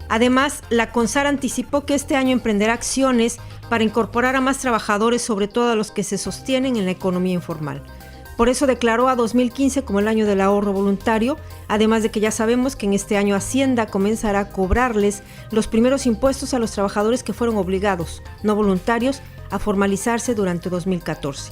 Además, la CONSAR anticipó que este año emprenderá acciones para incorporar a más trabajadores, sobre todo a los que se sostienen en la economía informal. Por eso declaró a 2015 como el año del ahorro voluntario, además de que ya sabemos que en este año Hacienda comenzará a cobrarles los primeros impuestos a los trabajadores que fueron obligados, no voluntarios, a formalizarse durante 2014.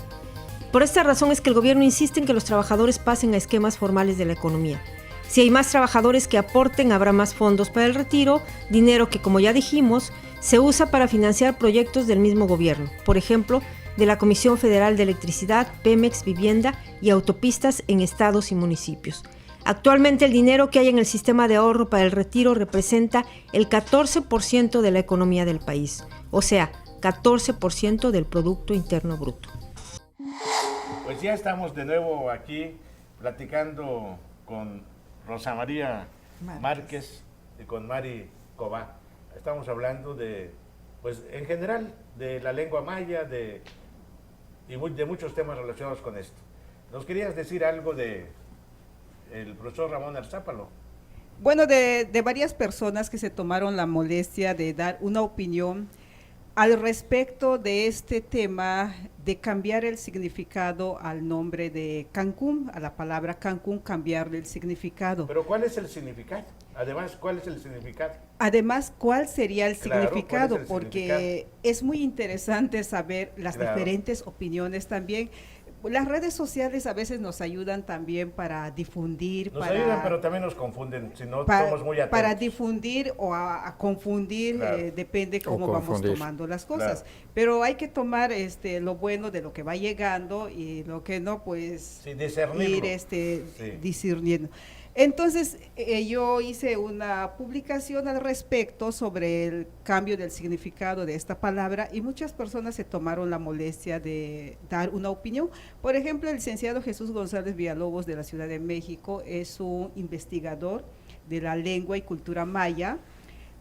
Por esta razón es que el gobierno insiste en que los trabajadores pasen a esquemas formales de la economía. Si hay más trabajadores que aporten, habrá más fondos para el retiro, dinero que, como ya dijimos, se usa para financiar proyectos del mismo gobierno, por ejemplo, de la Comisión Federal de Electricidad, Pemex, Vivienda y autopistas en estados y municipios. Actualmente el dinero que hay en el sistema de ahorro para el retiro representa el 14% de la economía del país, o sea, 14% del Producto Interno Bruto. Pues ya estamos de nuevo aquí platicando con Rosa María Márquez y con Mari Cobá. Estamos hablando de, pues en general, de la lengua maya, de muchos temas relacionados con esto. ¿Nos querías decir algo de el profesor Ramón Arzápalo? Bueno, de varias personas que se tomaron la molestia de dar una opinión al respecto de este tema de cambiar el significado al nombre de Cancún, a la palabra Cancún, cambiarle el significado. Pero ¿cuál es el significado? Además, ¿cuál es el significado? Además, ¿cuál sería el Claro, significado? ¿cuál es el Porque significado? es muy interesante saber las Claro. diferentes opiniones también. Las redes sociales a veces nos ayudan también para difundir, Nos para, ayudan, pero también nos confunden, si no pa- somos muy atentos. para difundir o a confundir, Claro. depende O cómo vamos confundir. tomando las cosas. Claro. Pero hay que tomar lo bueno de lo que va llegando y lo que no, pues Sí, discernirlo. ir Sí. discerniendo. Entonces, yo hice una publicación al respecto sobre el cambio del significado de esta palabra y muchas personas se tomaron la molestia de dar una opinión. Por ejemplo, el licenciado Jesús González Villalobos de la Ciudad de México es un investigador de la lengua y cultura maya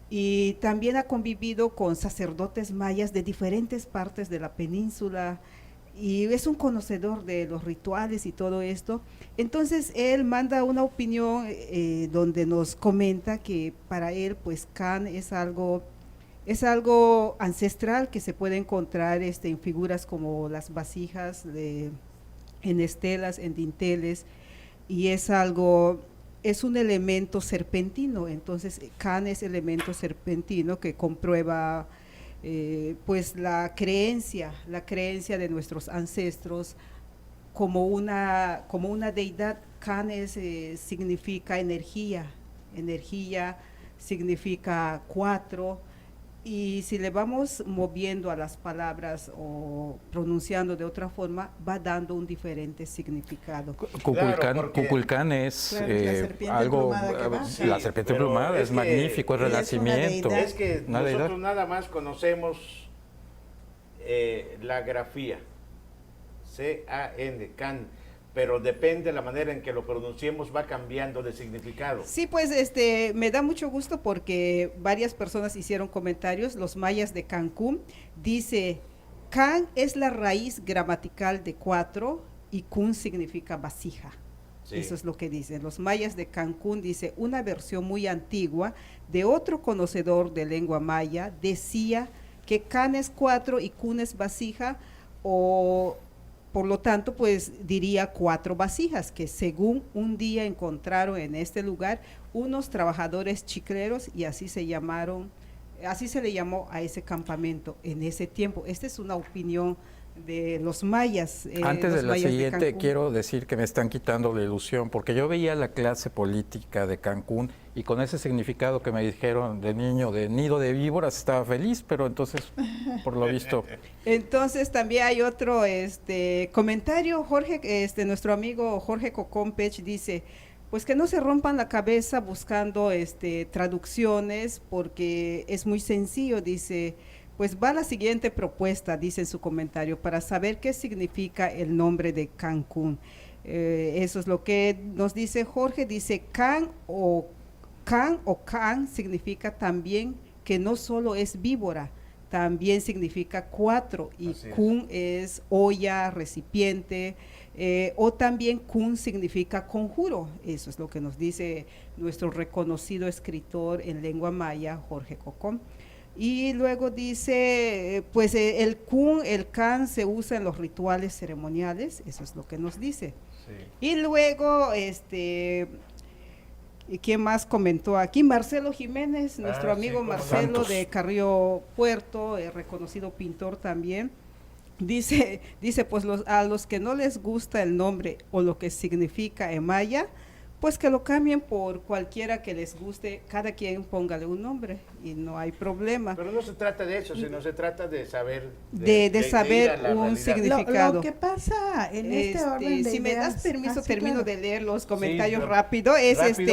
y también ha convivido con sacerdotes mayas de diferentes partes de la península y es un conocedor de los rituales y todo esto. Entonces él manda una opinión donde nos comenta que para él pues Can es algo ancestral que se puede encontrar en figuras como las vasijas en estelas, en dinteles, y es un elemento serpentino. Entonces Can es elemento serpentino que comprueba pues la creencia de nuestros ancestros como una deidad. Can significa energía significa 4, y si le vamos moviendo a las palabras o pronunciando de otra forma, va dando un diferente significado. Kukulcán es Claro, la serpiente algo, emplumada que baja. la serpiente pero emplumada es que- magnífico, es es una renacimiento. deidad. Es que Una deidad. nosotros nada más conocemos la grafía, C-A-N, Can, pero depende de la manera en que lo pronunciemos, va cambiando de significado. Sí, pues me da mucho gusto porque varias personas hicieron comentarios. Los mayas de Cancún dice, Can es la raíz gramatical de 4 y Kun significa vasija. Sí. Eso es lo que dicen. Los mayas de Cancún dice, una versión muy antigua de otro conocedor de lengua maya decía que Can es 4 y Kun es vasija, o por lo tanto, pues diría 4 vasijas que según un día encontraron en este lugar unos trabajadores chicleros y así se le llamó a ese campamento en ese tiempo. Esta es una opinión de los mayas. Antes los de la mayas siguiente, Cancún. quiero decir que me están quitando la ilusión, porque yo veía la clase política de Cancún y con ese significado que me dijeron de niño, de nido de víboras, estaba feliz, pero entonces, por lo visto, Entonces también hay otro comentario. Jorge, nuestro amigo Jorge Cocompech dice, pues que no se rompan la cabeza buscando traducciones, porque es muy sencillo. Dice, pues va la siguiente propuesta, dice en su comentario, para saber qué significa el nombre de Cancún. Eso es lo que nos dice Jorge. Dice can o can significa también que no solo es víbora, también significa cuatro, y kun es olla, recipiente, o también kun significa conjuro. Eso es lo que nos dice nuestro reconocido escritor en lengua maya, Jorge Cocón. Y luego dice, pues el kun, el can se usa en los rituales ceremoniales, eso es lo que nos dice. Sí. Y luego, ¿quién más comentó aquí? Marcelo Jiménez, nuestro amigo Marcelo de Carrillo Puerto, reconocido pintor también. Dice pues a los que no les gusta el nombre o lo que significa en maya, pues que lo cambien por cualquiera que les guste, cada quien póngale un nombre y no hay problema. Pero no se trata de eso, sino se trata de saber de saber un significado. Lo que pasa en este orden de si ideas, me das permiso, termino claro. de leer los comentarios sí, rápido.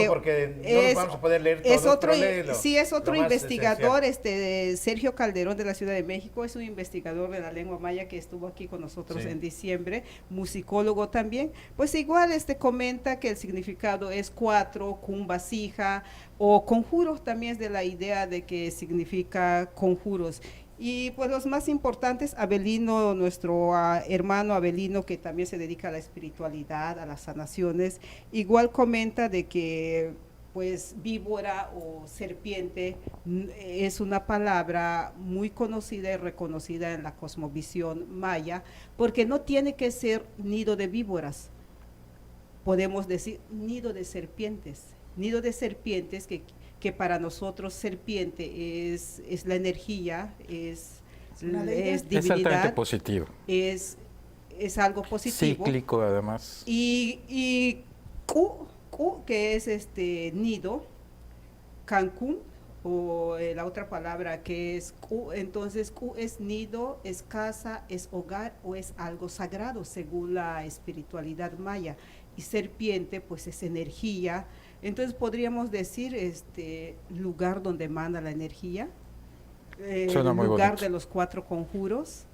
Porque no los vamos a poder leer todos, es otro, léelo, sí, es otro investigador, esencial. Sergio Calderón de la Ciudad de México, es un investigador de la lengua maya que estuvo aquí con nosotros en diciembre, musicólogo también. Pues igual comenta que el significado es cuatro, kun vasija, o conjuros también es de la idea de que significa conjuros. Y pues los más importantes, Abelino, nuestro hermano Abelino, que también se dedica a la espiritualidad, a las sanaciones, igual comenta de que pues víbora o serpiente es una palabra muy conocida y reconocida en la cosmovisión maya, porque no tiene que ser nido de víboras, podemos decir nido de serpientes que para nosotros serpiente es la energía, es divinidad. Es altamente positivo. Es algo positivo. Cíclico además. Y Ku, que es nido, Cancún, o la otra palabra que es Ku, entonces Ku es nido, es casa, es hogar o es algo sagrado según la espiritualidad maya. Y serpiente pues es energía, entonces podríamos decir lugar donde manda la energía, Suena muy lugar bonito. de los cuatro conjuros,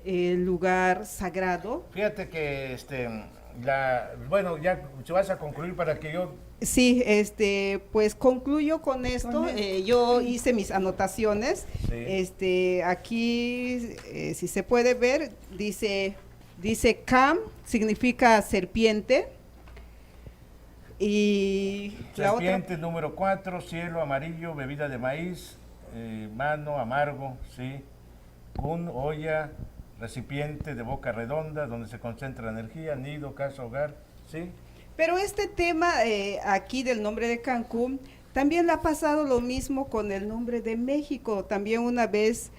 lugar sagrado. Fíjate que bueno, ya si vas a concluir para que yo... Sí, pues concluyo con esto. Yo hice mis anotaciones. Sí. Aquí, si se puede ver, dice Cam significa serpiente. Y serpiente, número 4, cielo amarillo, bebida de maíz, mano, amargo, sí. Kun, olla, recipiente de boca redonda, donde se concentra la energía, nido, casa, hogar, sí. Pero este tema aquí del nombre de Cancún, también le ha pasado lo mismo con el nombre de México. También una vez,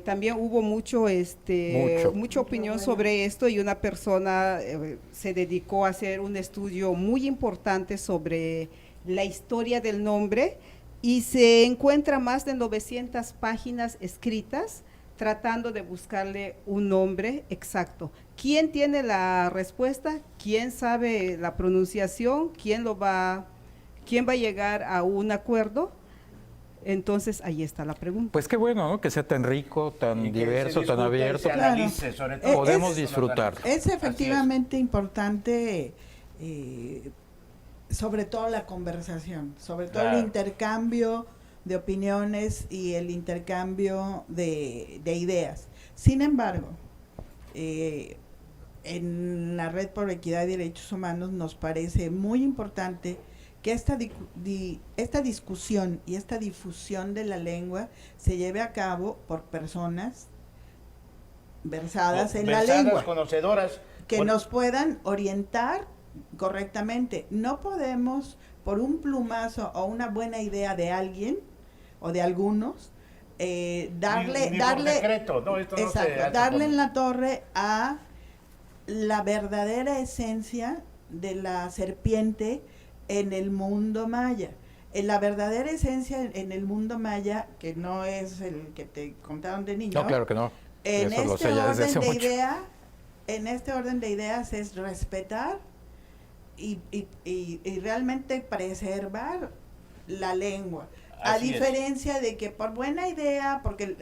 también hubo mucha opinión sobre esto, y una persona se dedicó a hacer un estudio muy importante sobre la historia del nombre, y se encuentra más de 900 páginas escritas tratando de buscarle un nombre exacto. ¿Quién tiene la respuesta? ¿Quién sabe la pronunciación? ¿Quién va a llegar a un acuerdo? Entonces, ahí está la pregunta. Pues qué bueno, ¿no? Que sea tan rico, tan diverso, tan abierto. Claro. Sobre todo. Podemos disfrutar. Es efectivamente importante, sobre todo la conversación, sobre todo el intercambio de opiniones y el intercambio de ideas. Sin embargo, en la Red por Equidad y Derechos Humanos nos parece muy importante que esta discusión y esta difusión de la lengua se lleve a cabo por personas versadas en la lengua, conocedoras, que nos puedan orientar correctamente. No podemos, por un plumazo o una buena idea de alguien o de algunos, darle en la torre a la verdadera esencia de la serpiente en el mundo maya. La verdadera esencia en el mundo maya, que no es el que te contaron de niño. No, claro que no. En Eso lo este sé ya desde orden hace de mucho. en este orden de ideas es respetar y realmente preservar la lengua. A Así es. diferencia de que por buena idea, porque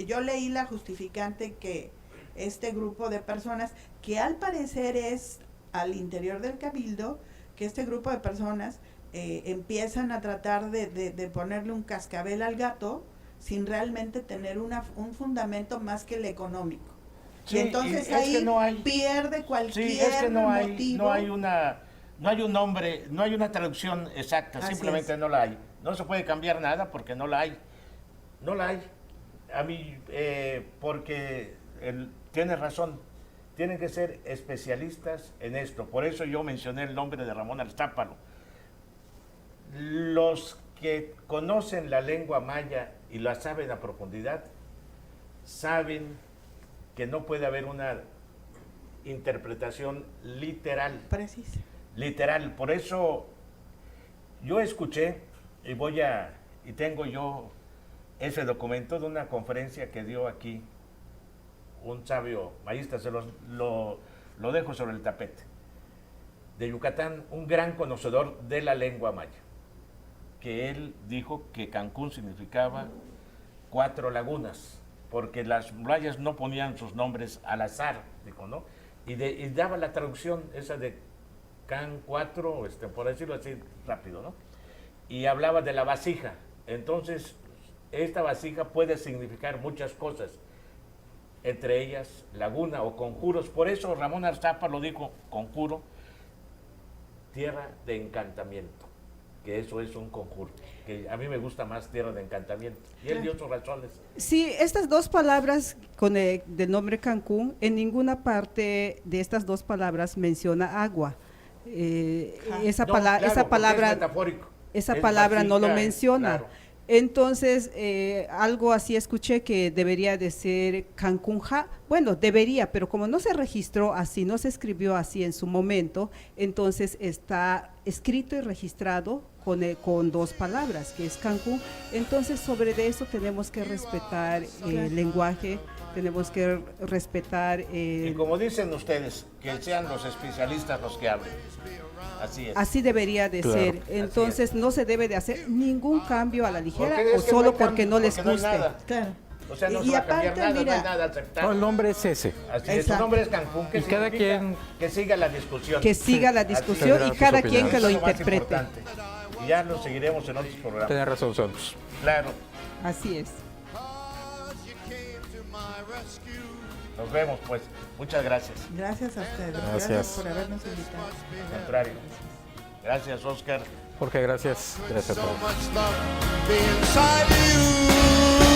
yo leí la justificante que este grupo de personas, que al parecer es al interior del cabildo, que este grupo de personas empiezan a tratar de ponerle un cascabel al gato sin realmente tener un fundamento más que el económico. Sí, y entonces y es ahí que no hay- pierde cualquier Sí, es que no motivo. hay un nombre, no hay una traducción exacta, Así simplemente es. no la hay. No se puede cambiar nada porque no la hay. No la hay. A mí, porque tienes razón, tienen que ser especialistas en esto. Por eso yo mencioné el nombre de Ramón Aristápalo. Los que conocen la lengua maya y la saben a profundidad, saben que no puede haber una interpretación literal. Precisa. Literal. Por eso yo escuché y tengo yo ese documento de una conferencia que dio aquí un sabio mayista, lo dejo sobre el tapete, de Yucatán, un gran conocedor de la lengua maya, que él dijo que Cancún significaba 4 lagunas, porque las mayas no ponían sus nombres al azar, dijo, ¿no? Y daba la traducción esa de Can 4, por decirlo así rápido, ¿no? Y hablaba de la vasija. Entonces, esta vasija puede significar muchas cosas, entre ellas laguna o conjuros. Por eso Ramón Aristápalo dijo conjuro, tierra de encantamiento, que eso es un conjuro, que a mí me gusta más tierra de encantamiento. Y él dio sus razones. Sí, estas dos palabras con del nombre Cancún, en ninguna parte de estas dos palabras menciona agua. Esa No, claro, porque palabra, es metafórico. esa Es palabra no lo vasija, menciona. claro. Entonces, algo así escuché que debería de ser Cancunja. Bueno, debería, pero como no se registró así, no se escribió así en su momento, entonces está escrito y registrado con dos palabras, que es Cancún. Entonces, sobre de eso tenemos que respetar el lenguaje, tenemos que respetar... Y como dicen ustedes, que sean los especialistas los que hablen. Así es. Así debería de Claro. ser. Entonces no se debe de hacer ningún cambio a la ligera Porque es o que solo no hay porque cambio, no les porque no hay guste. nada. Claro. O sea, no Y se va a cambiar aparte, nada, no mira, hay nada aceptado. No, el nombre es ese. Así es, su Exacto. nombre es Cancún, que Y cada significa quien- que siga la discusión. Que siga la Así discusión tendrá y sus cada opiniones. quien que lo Eso es más interprete. importante. Y ya lo seguiremos en otros programas. Tienes razón, Son. Claro, Así es. nos vemos pues. Muchas gracias. Gracias a ustedes. Gracias. Por habernos invitado. Al contrario. Gracias, Oscar. Jorge, gracias. Gracias a So todos. much love be inside you.